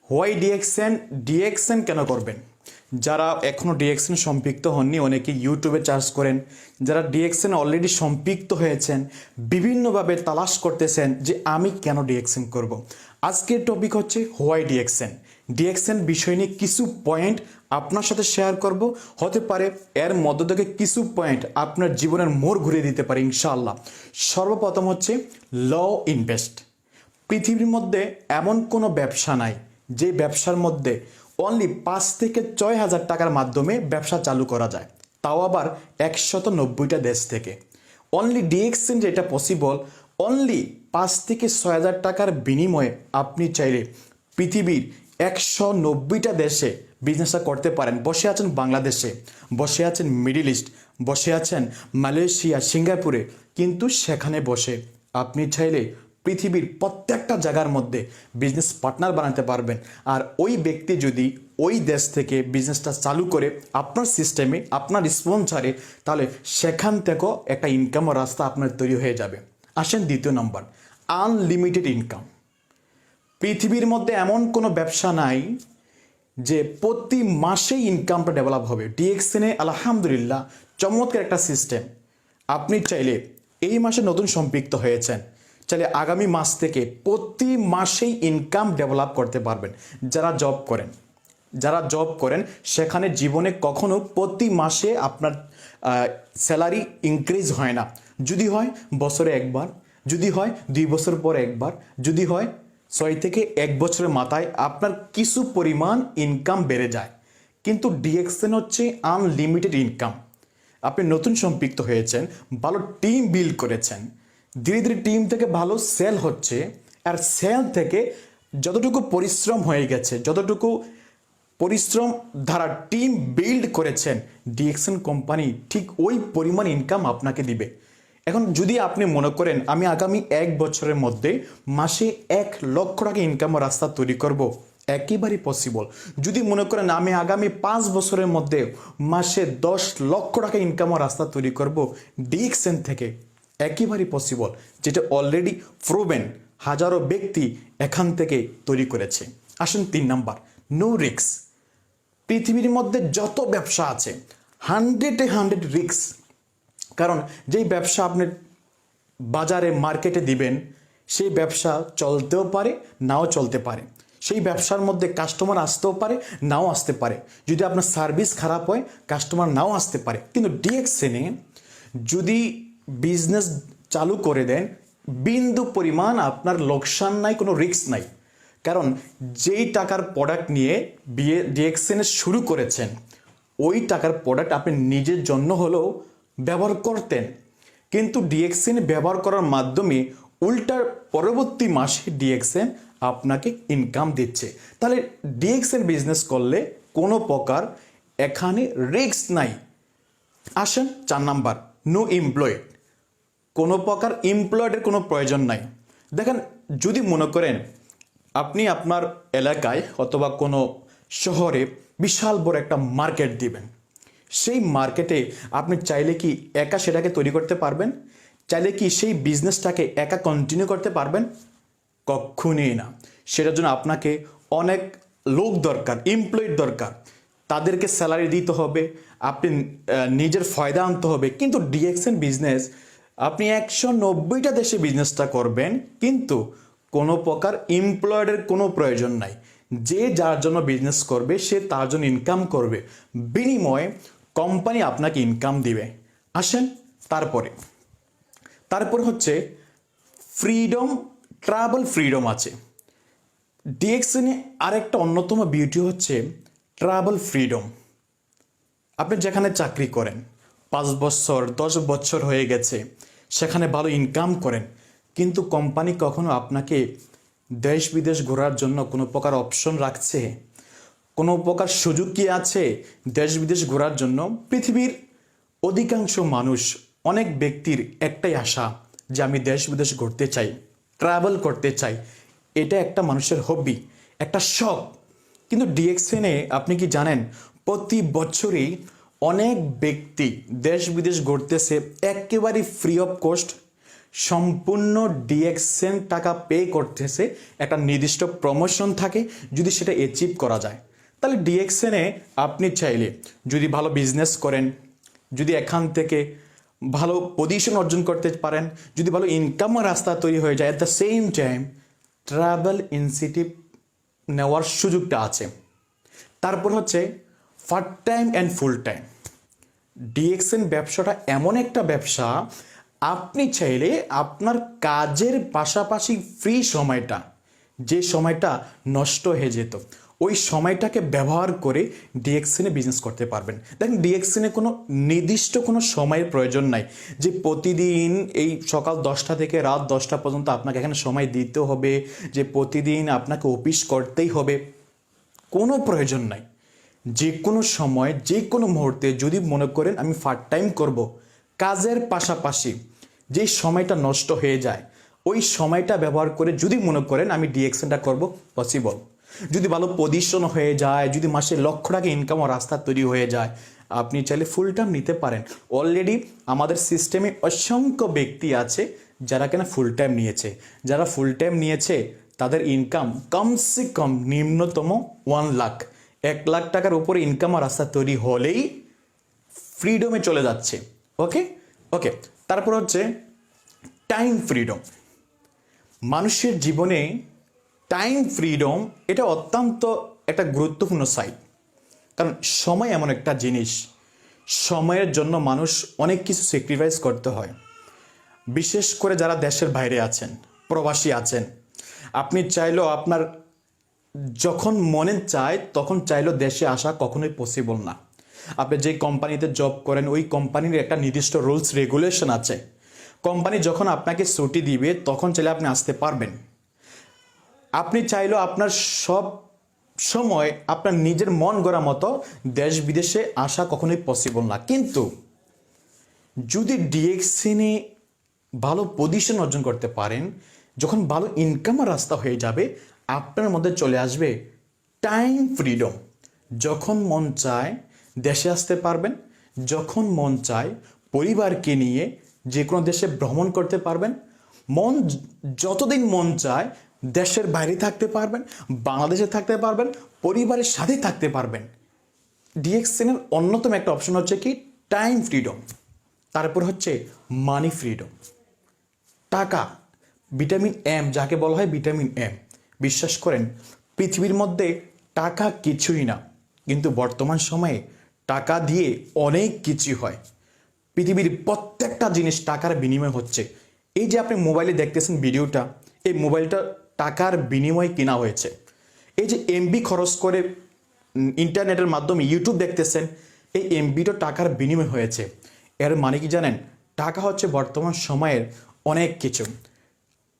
Why DXN DXN কেন করবেন? যারা এখনও ডিএক্সএন সম্পৃক্ত হননি অনেকে ইউটিউবে চার্জ করেন। যারা ডিএক্সএন অলরেডি সম্পৃক্ত হয়েছেন বিভিন্নভাবে তালাশ করতেছেন যে আমি কেন ডিএক্সএন করব। আজকের টপিক হচ্ছে হোয়াই ডিএক্সএন। ডিএক্সএন বিষয় নিয়ে কিছু পয়েন্ট আপনার সাথে শেয়ার করব। হতে পারে এর মধ্য থেকে কিছু পয়েন্ট আপনার জীবনের মোড় ঘুরিয়ে দিতে পারে ইনশাআল্লাহ। সর্বপ্রথম হচ্ছে ল ইনভেস্ট। পৃথিবীর মধ্যে এমন কোনো ব্যবসা নাই যে ব্যবসার মধ্যে অনলি 5 থেকে 6,000 টাকার মাধ্যমে ব্যবসা চালু করা যায়, তাও আবার 190টা দেশ থেকে। অনলি ডিএক্সএন যেটা পসিবল, অনলি 5 থেকে 6,000 টাকার বিনিময়ে আপনি চাইলে পৃথিবীর 190টা দেশে বিজনেসটা করতে পারেন। বসে আছেন বাংলাদেশে, বসে আছেন মিডল ইস্ট, বসে আছেন মালয়েশিয়া, সিঙ্গাপুরে, কিন্তু সেখানে বসে আপনি চাইলে পৃথিবীর প্রত্যেকটা জায়গার মধ্যে বিজনেস পার্টনার বানাতে পারবেন। আর ওই ব্যক্তি যদি ওই দেশ থেকে বিজনেসটা চালু করে আপনার সিস্টেমে, আপনার স্পন্সরে, তাহলে সেখান থেকেও একটা ইনকামের রাস্তা আপনার তৈরি হয়ে যাবে। আসেন দ্বিতীয় নম্বর, আনলিমিটেড ইনকাম। পৃথিবীর মধ্যে এমন কোনো ব্যবসা নাই যে প্রতি মাসেই ইনকামটা ডেভেলপ হবে। ডিএক্সএনে আলহামদুলিল্লাহ চমৎকার একটা সিস্টেম। আপনি চাইলে এই মাসে নতুন সম্পৃক্ত হয়েছেন, চাইলে আগামী মাস থেকে প্রতি মাসেই ইনকাম ডেভেলপ করতে পারবেন। যারা জব করেন সেখানে জীবনে কখনো প্রতি মাসে আপনার স্যালারি ইনক্রিজ হয় না। যদি হয় বছরে একবার, যদি হয় 2 বছর পর একবার, যদি হয় 6 থেকে 1 বছরের মাথায় আপনার কিছু পরিমাণ ইনকাম বেড়ে যায়। কিন্তু ডিএক্সএন হচ্ছে আনলিমিটেড ইনকাম। আপনি নতুন সম্পৃক্ত হয়েছেন, ভালো টিম বিল্ড করেছেন, ধীরে ধীরে টিম থেকে ভালো সেল হচ্ছে, আর সেল থেকে যতটুকু পরিশ্রম হয়ে গেছে, যতটুকু পরিশ্রম দ্বারা টিম বিল্ড করেছেন, ডিএক্সএন কোম্পানি ঠিক ওই পরিমাণ ইনকাম আপনাকে দিবে। এখন যদি আপনি মনে করেন আমি আগামী 1 বছরের মধ্যে মাসে 1 লক্ষ টাকা ইনকামের রাস্তা তৈরি করব, একেবারেই পসিবল। যদি মনে করেন আমি আগামী 5 বছরের মধ্যে মাসে 10 লক্ষ টাকা ইনকামের রাস্তা তৈরি করব ডিএক্সএন থেকে, একেবারেই পসিবল, যেটা অলরেডি প্রুভেন। হাজারো ব্যক্তি এখান থেকে তৈরি করেছে। আসেন 3 নাম্বার, নো রিস্ক। পৃথিবীর মধ্যে যত ব্যবসা আছে 100-এ 100 রিস্ক। কারণ যেই ব্যবসা আপনি বাজারে মার্কেটে দিবেন সেই ব্যবসা চলতেও পারে, নাও চলতে পারে। সেই ব্যবসার মধ্যে কাস্টমার আসতেও পারে, নাও আসতে পারে। যদি আপনার সার্ভিস খারাপ হয় কাস্টমার নাও আসতে পারে। কিন্তু ডিএক্সএনে যদি বিজনেস চালু করে দেন, বিন্দু পরিমাণ আপনার লোকসান নাই, কোনো রিস্ক নাই। কারণ যেই টাকার প্রোডাক্ট নিয়ে ডিএক্সএনে শুরু করেছেন, ওই টাকার প্রোডাক্ট আপনি নিজের জন্য হলেও ব্যবহার করতেন, কিন্তু ডিএক্সএন ব্যবহার করার মাধ্যমে উল্টার পরবর্তী মাসে ডিএক্সএন আপনাকে ইনকাম দিচ্ছে। তাহলে ডিএক্সএন বিজনেস করলে কোনো প্রকার এখানে রিস্ক নাই। আসেন 4 নাম্বার, নো এমপ্লয়েড। কোনো প্রকার এমপ্লয়েডের কোনো প্রয়োজন নাই। দেখেন, যদি মনে করেন আপনি আপনার এলাকায় অথবা কোনো শহরে বিশাল বড় একটা মার্কেট দিবেন, সেই মার্কেটে আপনি চাইলে কি একা সেটাকে তৈরি করতে পারবেন? চাইলে কি সেই বিজনেসটাকে একা কন্টিনিউ করতে পারবেন? কক্ষুনি না। সেটার জন্য আপনাকে অনেক লোক দরকার, এমপ্লয়েড দরকার। তাদেরকে স্যালারি দিতে হবে, আপনি নিজের ফায়দা আনতে হবে। কিন্তু ডিএক্সএন বিজনেস আপনি 190টা দেশে বিজনেসটা করবেন, কিন্তু কোনো প্রকার এমপ্লয়েডের কোনো প্রয়োজন নাই। যে যার জন্য বিজনেস করবে সে তার জন্য ইনকাম করবে, বিনিময়ে কোম্পানি আপনাকে ইনকাম দিবে। আসেন তারপরে হচ্ছে ফ্রিডম, ট্রাভেল ফ্রিডম আছে ডিএক্সএনে। আরেকটা অন্যতম বিউটি হচ্ছে ট্রাভেল ফ্রিডম। আপনি যেখানে চাকরি করেন 5 বছর 10 বছর হয়ে গেছে, সেখানে ভালো ইনকাম করেন, কিন্তু কোম্পানি কখনো আপনাকে দেশ বিদেশ ঘোরার জন্য কোনো প্রকার অপশন রাখছে? কোনো প্রকার সুযোগ কি আছে দেশ বিদেশ ঘোরার জন্য? পৃথিবীর অধিকাংশ মানুষ, অনেক ব্যক্তির একটাই আশা যে আমি দেশ বিদেশ ঘুরতে চাই, ট্রাভেল করতে চাই। এটা একটা মানুষের হবি, একটা শখ। কিন্তু ডিএক্সএনে আপনি কি জানেন প্রতি বছরই অনেক ব্যক্তি দেশ বিদেশ ঘুরতেছে একেবারে ফ্রি অফ কস্ট। সম্পূর্ণ ডিএক্সএন টাকা পে করতেছে, একটা নির্দিষ্ট প্রমোশন থাকে, যদি সেটা অ্যাচিভ করা যায় তাহলে ডিএক্সএনে আপনি চাইলে যদি ভালো বিজনেস করেন, যদি এখান থেকে ভালো পজিশন অর্জন করতে পারেন, যদি ভালো ইনকামের রাস্তা তৈরি হয়ে যায়, at the same time travel incentive নেওয়ার সুযোগটা আছে। তারপর হচ্ছে part time and full time. DXN ব্যবসাটা এমন একটা ব্যবসা, আপনি চাইলে আপনার কাজের পাশাপাশি ফ্রি সময়টা, যে সময়টা নষ্ট হয়ে যেত, ওই সময়টাকে ব্যবহার করে ডিএক্সএনে বিজনেস করতে পারবেন। দেখেন, ডিএক্সএনে কোনো নির্দিষ্ট কোনো সময়ের প্রয়োজন নাই যে প্রতিদিন এই সকাল 10টা থেকে রাত 10টা পর্যন্ত আপনাকে এখানে সময় দিতে হবে, যে প্রতিদিন আপনাকে অফিস করতেই হবে, কোনো প্রয়োজন নাই। যে কোনো সময়, যে কোনো মুহূর্তে যদি মনে করেন আমি পার্ট টাইম করব, কাজের পাশাপাশি যে সময়টা নষ্ট হয়ে যায় ওই সময়টা ব্যবহার করে যদি মনে করেন আমি ডিএক্সএনটা করব, পসিবল। যদি ভালো পজিশন হয়ে যায়, যদি মাসে লক্ষ টাকা ইনকাম ও রাস্তা তৈরি হয়ে যায়, আপনি চাইলে ফুল টাইম নিতে পারেন। অলরেডি আমাদের সিস্টেমে অসংখ্য ব্যক্তি আছে যারা কেনা ফুল টাইম নিয়েছে। যারা ফুল টাইম নিয়েছে তাদের ইনকাম কমসে কম নিম্নতম 1 লাখ, 1 লাখ টাকার উপরে ইনকাম আর রাস্তা তৈরি হলেই ফ্রিডমে চলে যাচ্ছে। ওকে ওকে তারপর হচ্ছে টাইম ফ্রিডম। মানুষের জীবনে টাইম ফ্রিডম এটা অত্যন্ত একটা গুরুত্বপূর্ণ সাইড, কারণ সময় এমন একটা জিনিস, সময়ের জন্য মানুষ অনেক কিছু স্যাক্রিফাইস করতে হয়। বিশেষ করে যারা দেশের বাইরে আছেন, প্রবাসী আছেন, আপনি চাইলেও আপনার যখন মনে চায় তখন চাইলেও দেশে আসা কখনোই পসিবল না। আপনি যে কোম্পানিতে জব করেন ওই কোম্পানির একটা নির্দিষ্ট রুলস রেগুলেশন আছে। কোম্পানি যখন আপনাকে ছুটি দিবে তখন চাইলে আপনি আসতে পারবেন। আপনি চাইলেও আপনার সব সময় আপনার নিজের মন গড়া মতো দেশ বিদেশে আসা কখনোই পসিবল না। কিন্তু যদি ডিএক্সএনে ভালো পজিশন অর্জন করতে পারেন, যখন ভালো ইনকামের রাস্তা হয়ে যাবে, আপনার মধ্যে চলে আসবে টাইম ফ্রিডম। যখন মন চায় দেশে আসতে পারবেন, যখন মন চায় পরিবারকে নিয়ে যে কোনো দেশে ভ্রমণ করতে পারবেন, মন যতদিন মন চায় দেশের বাইরে থাকতে পারবেন, বাংলাদেশে থাকতে পারবেন, পরিবারের সাথে থাকতে পারবেন। ডিএক্সএনের অন্যতম একটা অপশন হচ্ছে কি টাইম ফ্রিডম। তারপর হচ্ছে মানি ফ্রিডম। টাকা, ভিটামিন এম যাকে বলা হয় ভিটামিন এম, বিশ্বাস করেন পৃথিবীর মধ্যে টাকা কিছুই না, কিন্তু বর্তমান সময়ে টাকা দিয়ে অনেক কিছু হয়। পৃথিবীর প্রত্যেকটা জিনিস টাকার বিনিময় হচ্ছে। এই যে আপনি মোবাইলে দেখতেছেন ভিডিওটা, এই মোবাইলটা টাকার বিনিময়ে কেনা হয়েছে। এই যে এমবি খরচ করে ইন্টারনেটের মাধ্যমে ইউটিউব দেখতেছেন, এই এমবিটা টাকার বিনিময় হয়েছে। এর মানে কি জানেন? টাকা হচ্ছে বর্তমান সময়ের অনেক কিছু।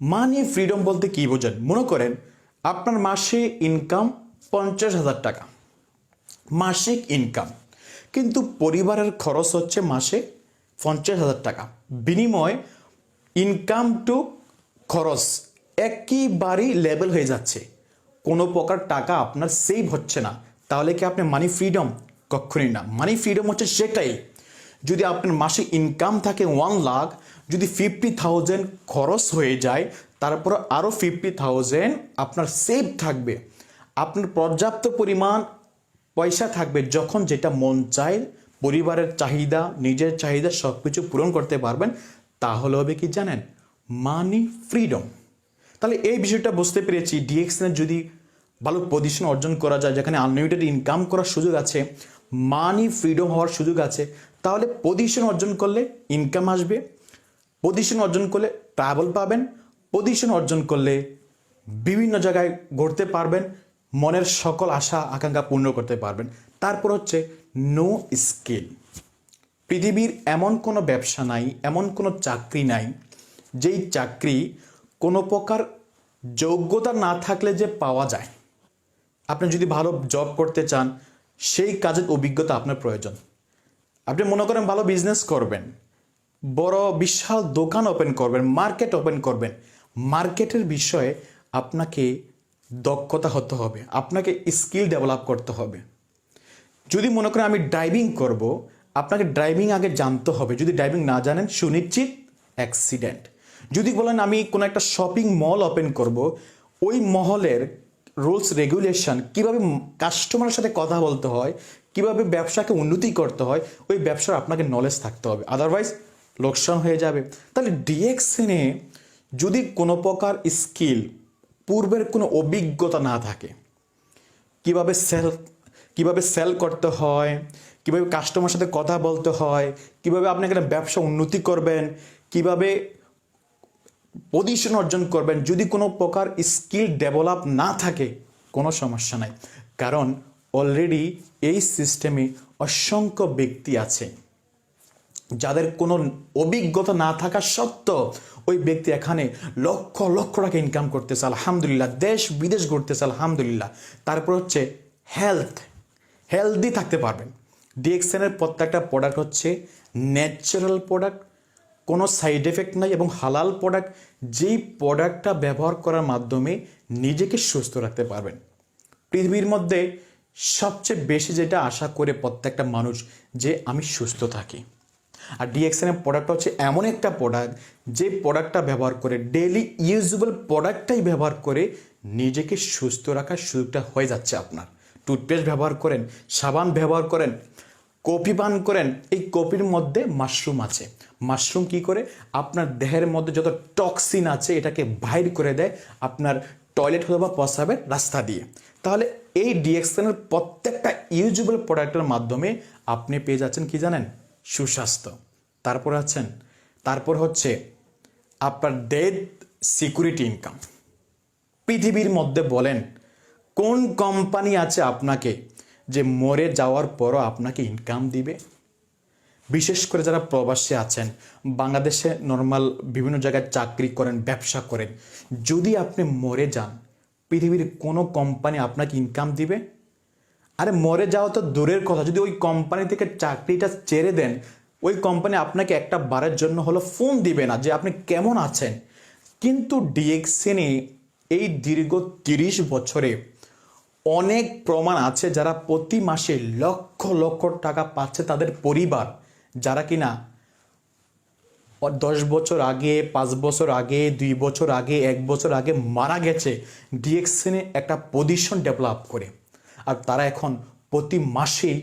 মানি ফ্রিডম বলতে কি বোঝেন? মনে করেন আপনার মাসে ইনকাম 50,000 টাকা, মাসিক ইনকাম, কিন্তু পরিবারের খরচ হচ্ছে মাসে 50,000 টাকা। বিনিময় ইনকাম টু খরচ একইবারই লেভেল হয়ে যাচ্ছে, কোনো প্রকার টাকা আপনার সেভ হচ্ছে না। তাহলে কি আপনি মানি ফ্রিডম? কখনই না। মানি ফ্রিডম হচ্ছে সেটাই, যদি আপনার মাসিক ইনকাম থাকে 1 লাখ, যদি 50,000 খরচ হয়ে যায়, তারপর আরও 50,000 আপনার সেভ থাকবে, আপনার পর্যাপ্ত পরিমাণ পয়সা থাকবে, যখন যেটা মন চায় পরিবারের চাহিদা, নিজের চাহিদা সব কিছু পূরণ করতে পারবেন। তাহলে হবে কি জানেন? মানি ফ্রিডম। তাহলে এই বিষয়টা বুঝতে পেরেছি, ডিএক্সএন যদি ভালো পজিশন অর্জন করা যায়, যেখানে আনলিমিটেড ইনকাম করার সুযোগ আছে, মানি ফ্রিডম হওয়ার সুযোগ আছে, তাহলে পজিশন অর্জন করলে ইনকাম আসবে, পজিশন অর্জন করলে ট্রাভেল পাবেন, পজিশন অর্জন করলে বিভিন্ন জায়গায় ঘুরতে পারবেন, মনের সকল আশা আকাঙ্ক্ষা পূর্ণ করতে পারবেন। তারপর হচ্ছে নো স্কিল। পৃথিবীর এমন কোনো ব্যবসা নাই, এমন কোনো চাকরি নাই যেই চাকরি কোনো প্রকার যোগ্যতা না থাকলে যে পাওয়া যায়। আপনি যদি ভালো জব করতে চান, সেই কাজের অভিজ্ঞতা আপনার প্রয়োজন। আপনি মনে করেন ভালো বিজনেস করবেন, বড় বিশাল দোকান ওপেন করবেন, মার্কেট ওপেন করবেন, মার্কেটের বিষয়ে আপনাকে দক্ষতা হতে হবে, আপনাকে স্কিল ডেভেলপ করতে হবে। যদি মনে করেন আমি ড্রাইভিং করব, আপনাকে ড্রাইভিং আগে জানতে হবে। যদি ড্রাইভিং না জানেন, সুনিশ্চিত অ্যাক্সিডেন্ট। যদি বলেন আমি কোনো একটা শপিং মল ওপেন করব, ওই মহলের রুলস রেগুলেশন, কীভাবে কাস্টমারের সাথে কথা বলতে হয়, কিভাবে ব্যবসাকে উন্নতি করতে হয়, ওই ব্যবসার আপনাকে নলেজ থাকতে হবে, আদারওয়াইজ লোকসান হয়ে যাবে। তাহলে ডিএক্সএনে যদি কোনো প্রকার স্কিল, পূর্বের কোনো অভিজ্ঞতা না থাকে, কিভাবে সেল করতে হয়, কিভাবে কাস্টমার সাথে কথা বলতে হয়, কিভাবে আপনি এখানে ব্যবসা উন্নতি করবেন, কিভাবে পজিশন অর্জন করবেন, যদি কোনো প্রকার স্কিল ডেভেলপ না থাকে কোনো সমস্যা নাই। কারণ অলরেডি এই সিস্টেমে অসংখ্য ব্যক্তি আছে যাদের কোনো অভিজ্ঞতা না থাকা সত্ত্বেও ওই ব্যক্তি এখানে লক্ষ লক্ষ টাকা ইনকাম করতেছে আলহামদুলিল্লাহ, দেশ বিদেশ ঘুরতেছে আলহামদুলিল্লাহ। তারপর হচ্ছে হেলদি থাকতে পারবেন। ডিএক্সএনের প্রত্যেকটা প্রোডাক্ট হচ্ছে ন্যাচারাল প্রোডাক্ট, কোনো সাইড এফেক্ট নাই এবং হালাল প্রোডাক্ট, যেই প্রোডাক্টটা ব্যবহার করার মাধ্যমে নিজেকে সুস্থ রাখতে পারবেন। পৃথিবীর মধ্যে সবচেয়ে বেশি যেটা আশা করে প্রত্যেকটা মানুষ, যে আমি সুস্থ থাকি। আর ডিএক্সএনের প্রোডাক্ট হচ্ছে এমন একটা প্রোডাক্ট, যে প্রোডাক্টটা ব্যবহার করে, ডেইলি ইউজেবল প্রোডাক্টটাই ব্যবহার করে নিজেকে সুস্থ রাখার সুযোগটা হয়ে যাচ্ছে আপনার। টুথপেস্ট ব্যবহার করেন, সাবান ব্যবহার করেন, কফি পান করেন, এই কফির মধ্যে মাশরুম আছে। মাশরুম কি করে আপনার দেহের মধ্যে যত টক্সিন আছে এটাকে বাইর করে দেয় আপনার টয়লেট অথবা প্রস্রাবের রাস্তা দিয়ে। তাহলে এই ডিএক্সএনের প্রত্যেকটা ইউজেবল প্রোডাক্টের মাধ্যমে আপনি পেয়ে যাচ্ছেন কি জানেন, সুস্বাস্থ্য। তারপর হচ্ছে আপনার ডেথ সিকিউরিটি ইনকাম। পৃথিবীর মধ্যে বলেন কোন কোম্পানি আছে আপনাকে যে মরে যাওয়ার পরও আপনাকে ইনকাম দিবে? বিশেষ করে যারা প্রবাসী আছেন, বাংলাদেশে নর্মাল বিভিন্ন জায়গায় চাকরি করেন, ব্যবসা করেন, যদি আপনি মরে যান, পৃথিবীর কোনো কোম্পানি আপনাকে ইনকাম দিবে? আরে মরে যাওয়া তো দূরের কথা, যদি ওই কোম্পানি থেকে চাকরিটা ছেড়ে দেন, ওই কোম্পানি আপনাকে একটা বারের জন্য হলো ফোন দিবে না যে আপনি কেমন আছেন। কিন্তু ডিএক্সএনে এই দীর্ঘ 30 বছরে অনেক প্রমাণ আছে যারা প্রতি মাসে লক্ষ লক্ষ টাকা পাচ্ছে তাদের পরিবার, যারা কিনা 10 বছর আগে, 5 বছর আগে, 2 বছর আগে, 1 বছর আগে মারা গেছে ডিএক্সএনে একটা পজিশন ডেভেলপ করে। আর তারা এখন প্রতি মাসেই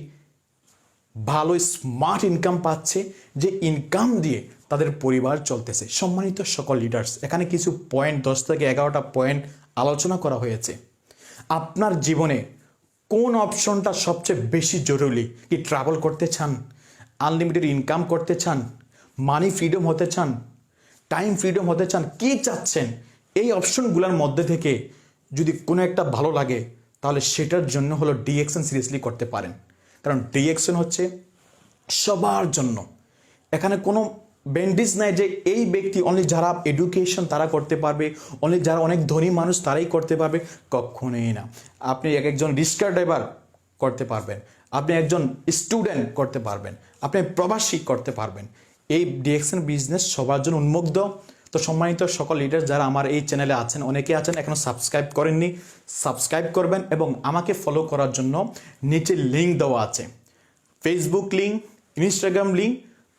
ভালো স্মার্ট ইনকাম পাচ্ছে, যে ইনকাম দিয়ে তাদের পরিবার চলতেছে। সম্মানিত সকল লিডার্স, এখানে কিছু পয়েন্ট, 10 থেকে 11টা পয়েন্ট আলোচনা করা হয়েছে। আপনার জীবনে কোন অপশনটা সবচেয়ে বেশি জরুরি? কি ট্রাভেল করতে চান, আনলিমিটেড ইনকাম করতে চান, মানি ফ্রিডম হতে চান, টাইম ফ্রিডম হতে চান, কি চাচ্ছেন? এই অপশনগুলোর মধ্যে থেকে যদি কোনো একটা ভালো লাগে, তাহলে সেটার জন্য হলো ডিএক্সএন সিরিয়াসলি করতে পারেন। কারণ ডিএক্সএন হচ্ছে সবার জন্য। এখানে কোনো বেন্ডিস নাই যে এই ব্যক্তি অনলি যারা এডুকেশন তারা করতে পারবে, অনলি যারা অনেক ধনী মানুষ তারাই করতে পারবে, কখনোই না। আপনি একজন রিক্সা ড্রাইভার করতে পারবেন, আপনি একজন স্টুডেন্ট করতে পারবেন, আপনি প্রবাসী করতে পারবেন। এই ডিএক্সএন বিজনেস সবার জন্য উন্মুক্ত। তো সম্মানিত সকল লিডার যারা আমার এই চ্যানেলে আছেন, অনেকে আছেন এখনও সাবস্ক্রাইব করেননি, সাবস্ক্রাইব করবেন এবং আমাকে ফলো করার জন্য নিচে লিঙ্ক দেওয়া আছে, ফেসবুক লিঙ্ক, ইনস্টাগ্রাম লিঙ্ক,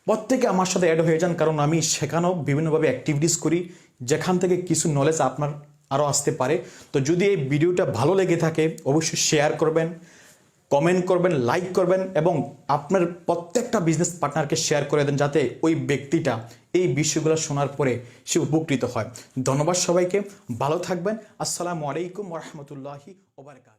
প্রত্যেকে আমার সাথে অ্যাড হয়ে যান। কারণ আমি সেখানেও বিভিন্নভাবে অ্যাক্টিভিটিস করি, যেখান থেকে কিছু নলেজ আপনার আরও আসতে পারে। তো যদি এই ভিডিওটা ভালো লেগে থাকে অবশ্যই শেয়ার করবেন, কমেন্ট করবেন, লাইক করবেন এবং আপনার প্রত্যেকটা বিজনেস পার্টনারকে শেয়ার করে দেন, যাতে ওই ব্যক্তিটা এই বিষয়গুলো শোনার পরে সে উপকৃত হয়। ধন্যবাদ সবাইকে, ভালো থাকবেন। আসসালামু আলাইকুম ওয়া রাহমাতুল্লাহি ওয়া বারাকাতুহু।